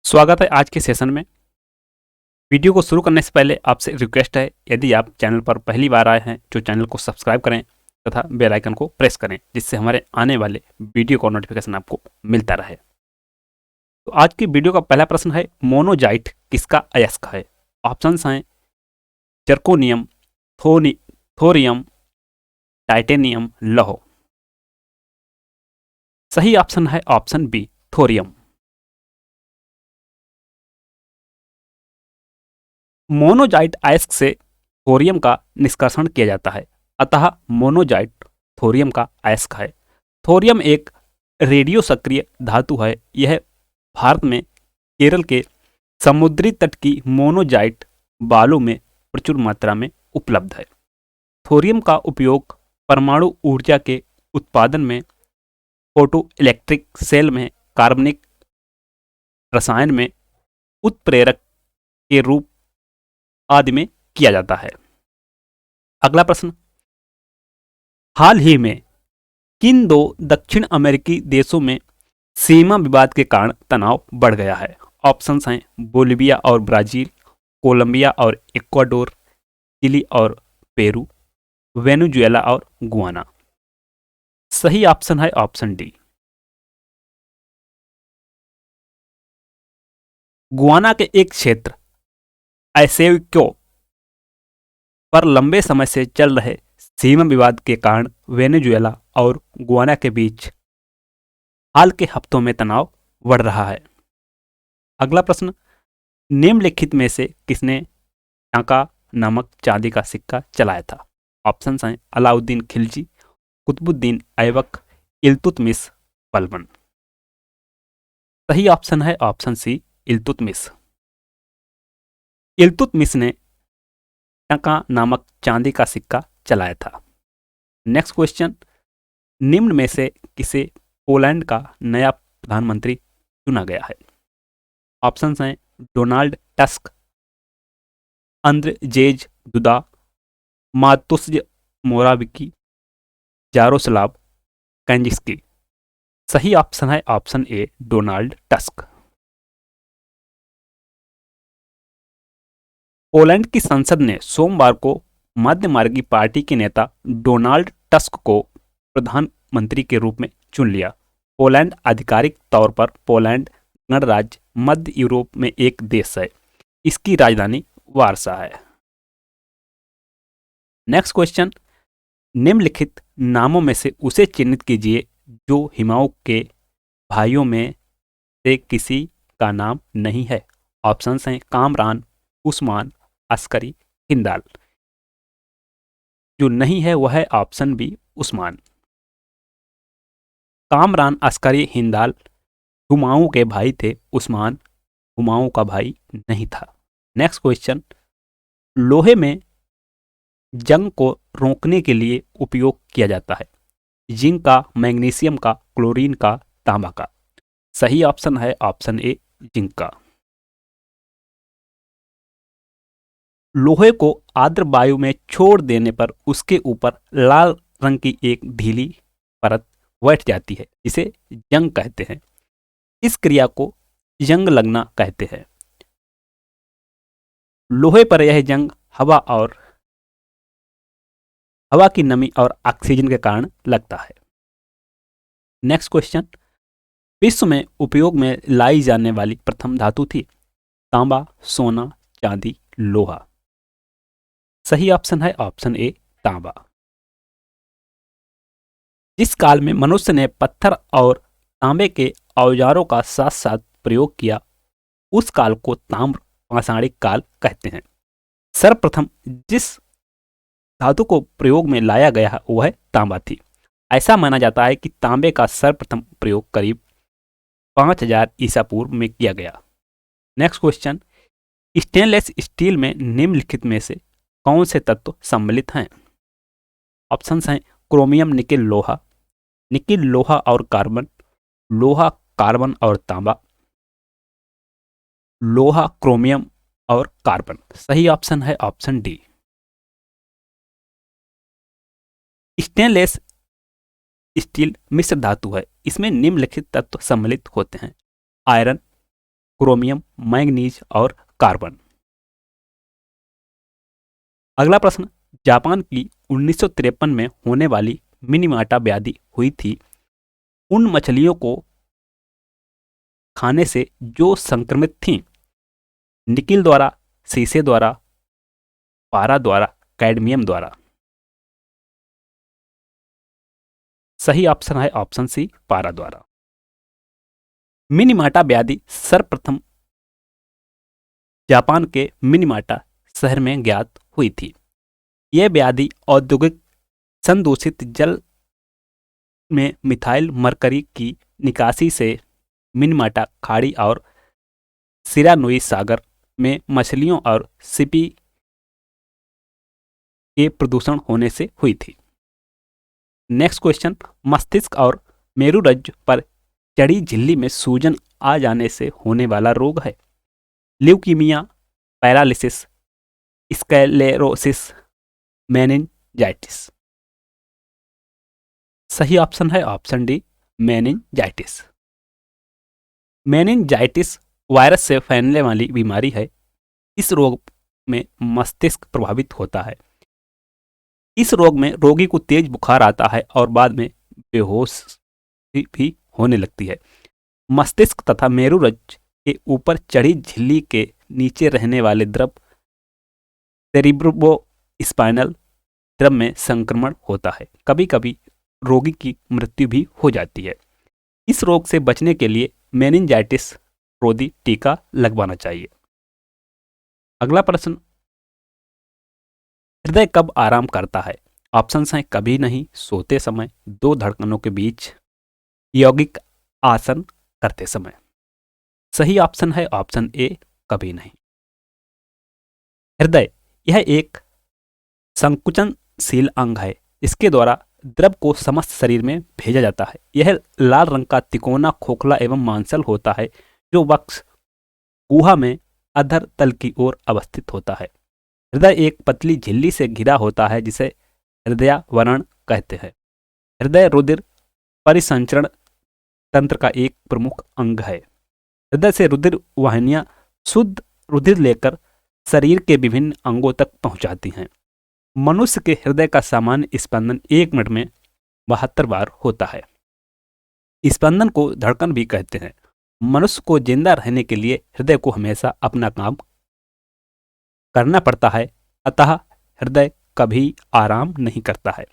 स्वागत है आज के सेशन में। वीडियो को शुरू करने से पहले आपसे रिक्वेस्ट है, यदि आप चैनल पर पहली बार आए हैं तो चैनल को सब्सक्राइब करें तथा बेल आइकन को प्रेस करें, जिससे हमारे आने वाले वीडियो का नोटिफिकेशन आपको मिलता रहे। तो आज की वीडियो का पहला प्रश्न है, मोनोजाइट किसका अयस्क है? ऑप्शंस हैं जर्कोनियम, थोरियम, टाइटेनियम, लौह। सही ऑप्शन है ऑप्शन बी, थोरियम। मोनोजाइट अयस्क से थोरियम का निष्कर्षण किया जाता है, अतः मोनोजाइट थोरियम का अयस्क है। थोरियम एक रेडियो सक्रिय धातु है। यह भारत में केरल के समुद्री तट की मोनोजाइट बालू में प्रचुर मात्रा में उपलब्ध है। थोरियम का उपयोग परमाणु ऊर्जा के उत्पादन में, फोटो इलेक्ट्रिक सेल में, कार्बनिक रसायन में उत्प्रेरक के रूप आदि में किया जाता है। अगला प्रश्न, हाल ही में किन दो दक्षिण अमेरिकी देशों में सीमा विवाद के कारण तनाव बढ़ गया है? ऑप्शंस हैं बोलिविया और ब्राजील, कोलंबिया और इक्वाडोर, चिली और पेरू, वेनेजुएला और गुआना। सही ऑप्शन है ऑप्शन डी, गुआना के एक क्षेत्र ऐसेविक्यो पर लंबे समय से चल रहे सीमा विवाद के कारण वेनेजुएला और गुआना के बीच हाल के हफ्तों में तनाव बढ़ रहा है। अगला प्रश्न, निम्नलिखित में से किसने टांका नामक चांदी का सिक्का चलाया था? ऑप्शंस हैं अलाउद्दीन खिलजी, कुतुबुद्दीन ऐबक, इल्तुतमिश, बलबन। सही ऑप्शन है ऑप्शन सी, इल्तुतमिश। इल्तुतमिश ने टांका नामक चांदी का सिक्का चलाया था। नेक्स्ट क्वेश्चन, निम्न में से किसे पोलैंड का नया प्रधानमंत्री चुना गया है? ऑप्शंस हैं डोनाल्ड टस्क, अंद्रजेज दुदा, मातुस्ज मोराविकी, जारोस्लाव कैंजिस्की। सही ऑप्शन है option A, Donald tusk. Poland की संसद ने सोमवार को मध्यमार्गी पार्टी के नेता डोनाल्ड टस्क को प्रधानमंत्री के रूप में चुन लिया। पोलैंड आधिकारिक तौर पर पोलैंड गणराज्य मध्य यूरोप में एक देश है। इसकी राजधानी वारसा है। नेक्स्ट क्वेश्चन, निम्नलिखित नामों में से उसे चिन्हित कीजिए जो हिमाऊ के भाइयों में से किसी का नाम नहीं है। ऑप्शंस हैं कामरान, उस्मान, अस्करी, हिंदाल। जो नहीं है वह है ऑप्शन बी, उस्मान। कामरान, अस्करी, हिंदाल हुमायूं के भाई थे। उस्मान हुमायूं का भाई नहीं था। नेक्स्ट क्वेश्चन, लोहे में जंग को रोकने के लिए उपयोग किया जाता है। जिंक का, मैग्नीशियम का, क्लोरीन का, तांबा का। सही ऑप्शन है ऑप्शन ए, जिंक का। लोहे को आर्द्र वायु में छोड़ देने पर उसके ऊपर लाल रंग की एक ढीली परत बैठ जाती है, जिसे जंग कहते हैं। इस क्रिया को जंग लगना कहते हैं। लोहे पर यह जंग हवा की नमी और ऑक्सीजन के कारण लगता है। नेक्स्ट क्वेश्चन, विश्व में उपयोग में लाई जाने वाली प्रथम धातु थी तांबा, सोना, चांदी, लोहा। सही ऑप्शन है ऑप्शन ए, तांबा। जिस काल में मनुष्य ने पत्थर और तांबे के औजारों का साथ साथ प्रयोग किया, उस काल को ताम्र पाषाणिक काल कहते हैं। सर्वप्रथम जिस धातु को प्रयोग में लाया गया वह तांबा थी। ऐसा माना जाता है कि तांबे का सर्वप्रथम प्रयोग करीब 5000 ईसा पूर्व में किया गया। नेक्स्ट क्वेश्चन, स्टेनलेस स्टील में निम्नलिखित में से कौन से तत्व सम्मिलित हैं? ऑप्शंस हैं क्रोमियम, निकेल, लोहा, निकेल, लोहा और कार्बन, लोहा, कार्बन और तांबा, लोहा, क्रोमियम और कार्बन। सही ऑप्शन है ऑप्शन डी। स्टेनलेस स्टील मिश्र धातु है। इसमें निम्नलिखित तत्व सम्मिलित होते हैं: आयरन, क्रोमियम, मैंगनीज और कार्बन। अगला प्रश्न, जापान की 1953 में होने वाली मिनीमाटा व्याधि हुई थी, उन मछलियों को खाने से जो संक्रमित थीं, निकिल द्वारा, शीशे द्वारा, पारा द्वारा, कैडमियम द्वारा। सही ऑप्शन है ऑप्शन सी, पारा द्वारा। मिनीमाटा व्याधि सर्वप्रथम जापान के मिनीमाटा शहर में ज्ञात हुई थी। यह व्याधि औद्योगिक संदूषित जल में मिथाइल मरकरी की निकासी से मिनीमाटा खाड़ी और सिरानुई सागर में मछलियों और सीपी के प्रदूषण होने से हुई थी। नेक्स्ट क्वेश्चन, मस्तिष्क और मेरुरज्जु पर चढ़ी झिल्ली में सूजन आ जाने से होने वाला रोग है। Leukaemia, paralysis, sclerosis, meningitis. सही ऑप्शन है option D, meningitis. Meningitis virus से फैलने वाली बीमारी है। इस रोग में मस्तिष्क प्रभावित होता है। इस रोग में रोगी को तेज बुखार आता है और बाद में बेहोश भी होने लगती है। मस्तिष्क तथा मेरुरज्जु के ऊपर चढ़ी झिल्ली के नीचे रहने वाले द्रव सेरिब्रोस्पाइनल द्रव में संक्रमण होता है। कभी कभी रोगी की मृत्यु भी हो जाती है। इस रोग से बचने के लिए मेनिंजाइटिस रोधी टीका लगवाना चाहिए। अगला प्रश्न, हृदय कब आराम करता है? ऑप्शंस हैं कभी नहीं, सोते समय, दो धड़कनों के बीच, यौगिक आसन करते समय। सही ऑप्शन है ऑप्शन ए, कभी नहीं। हृदय यह एक संकुचनशील अंग है। इसके द्वारा द्रव को समस्त शरीर में भेजा जाता है। यह लाल रंग का तिकोना, खोखला एवं मांसल होता है, जो वक्ष गुहा में अधर तल की ओर अवस्थित होता है। हृदय एक पतली झिल्ली से घिरा होता है जिसे हृदयावरण कहते हैं। हृदय रुधिर परिसंचरण तंत्र का एक प्रमुख अंग है। हृदय से रुधिर वाहिनियां शुद्ध रुधिर लेकर शरीर के विभिन्न अंगों तक पहुंचाती हैं। मनुष्य के हृदय का सामान्य स्पंदन 1 मिनट में 72 बार होता है। स्पंदन को धड़कन भी कहते हैं। मनुष्य को जिंदा रहने के लिए हृदय को हमेशा अपना काम करना पड़ता है, अतः हृदय कभी आराम नहीं करता है।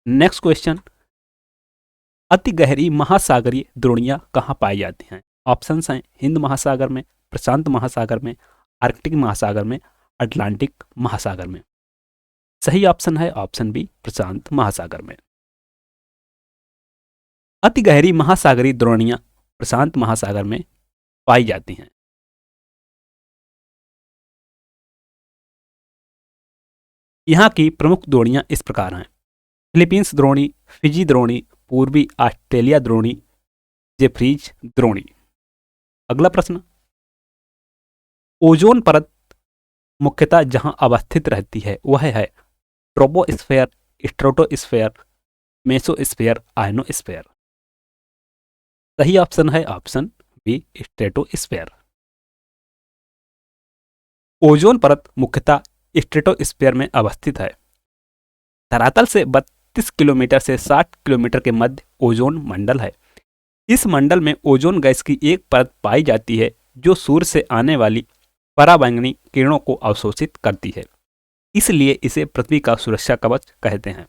नेक्स्ट क्वेश्चन, अति गहरी महासागरीय द्रोणियां कहाँ पाई जाती हैं? ऑप्शंस हैं हिंद महासागर में, प्रशांत महासागर में, आर्कटिक महासागर में, अटलांटिक महासागर में। सही ऑप्शन है ऑप्शन बी, प्रशांत महासागर में। अति गहरी महासागरीय द्रोणियां प्रशांत महासागर में पाई जाती हैं। यहाँ की प्रमुख द्रोणियां इस प्रकार हैं: फिलीपींस द्रोणी, फिजी द्रोणी, पूर्वी ऑस्ट्रेलिया द्रोणी, जेफ्रीज द्रोणी। अगला प्रश्न, ओजोन परत मुख्यतः जहां अवस्थित रहती है वह है ट्रोपोस्फेयर, स्ट्रेटोस्फेयर, मेसोस्फेयर, आयनोस्फेयर। सही ऑप्शन है ऑप्शन बी, स्ट्रेटोस्फेयर। ओजोन परत मुख्यतः स्ट्रेटोस्फेयर में अवस्थित है। धरातल से 32 किलोमीटर से 60 किलोमीटर के मध्य ओजोन मंडल है। इस मंडल में ओजोन गैस की एक परत पाई जाती है जो सूर्य से आने वाली पराबैंगनी किरणों को अवशोषित करती है। इसलिए इसे पृथ्वी का सुरक्षा कवच कहते हैं।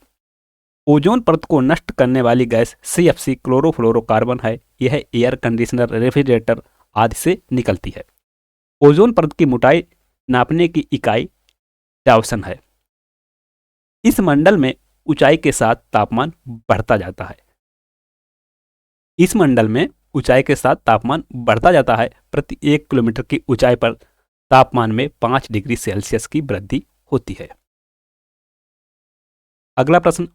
ओजोन परत को नष्ट करने वाली गैस CFC क्लोरोफ्लोरोकार्बन है। यह एयर कंडीशनर, रेफ्रिजरेटर आदि से निकलती है। ओजोन परत की मोटाई नापने की इकाई डायवसन है। इस मंडल में ऊंचाई के साथ तापमान बढ़ता जाता है। इस मंडल में ऊंचाई के साथ तापमान बढ़ता जाता है। प्रति 1 किलोमीटर की ऊंचाई पर तापमान में 5 डिग्री सेल्सियस की वृद्धि होती है। अगला प्रश्न,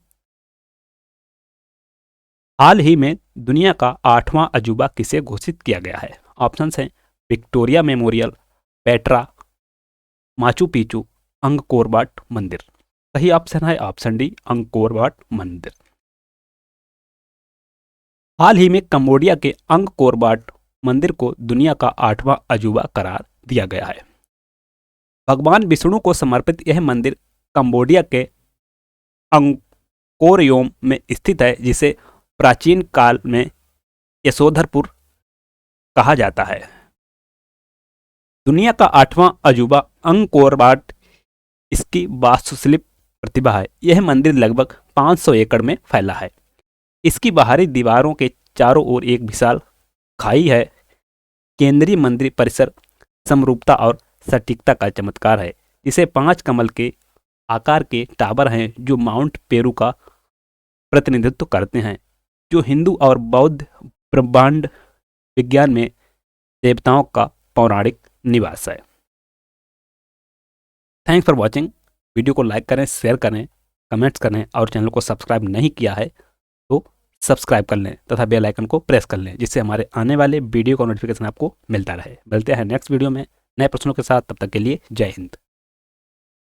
हाल ही में दुनिया का 8वां अजूबा किसे घोषित किया गया है? ऑप्शंस हैं Victoria memorial, Petra, Machu Picchu, Angkor Wat मंदिर। सही ऑप्शन है ऑप्शन डी, अंगकोर वाट मंदिर। हाल ही में कंबोडिया के अंगकोर वाट मंदिर को दुनिया का 8वां अजूबा करार दिया गया है। भगवान विष्णु को समर्पित यह मंदिर कंबोडिया के अंकोरयोम में स्थित है, जिसे प्राचीन काल में यशोधरपुर कहा जाता है। दुनिया का 8वां अजूबा अंकोर वाट इसकी वास्तुशिल्प प्रतिभा है। यह मंदिर लगभग 500 एकड़ में फैला है। इसकी बाहरी दीवारों के चारों ओर एक विशाल खाई है। केंद्रीय मंदिर परिसर समरूपता और सटीकता का चमत्कार है, जिसे 5 कमल के आकार के टावर हैं जो माउंट पेरू का प्रतिनिधित्व करते हैं, जो हिंदू और बौद्ध ब्रह्मांड विज्ञान में देवताओं का पौराणिक निवास है। Thanks for watching. वीडियो को लाइक करें, शेयर करें, कमेंट्स करें और चैनल को सब्सक्राइब नहीं किया है तो सब्सक्राइब कर लें तथा बेल आइकन को प्रेस कर लें, जिससे हमारे आने वाले वीडियो का नोटिफिकेशन आपको मिलता रहे। मिलते हैं नेक्स्ट वीडियो में नए प्रश्नों के साथ। तब तक के लिए जय हिंद।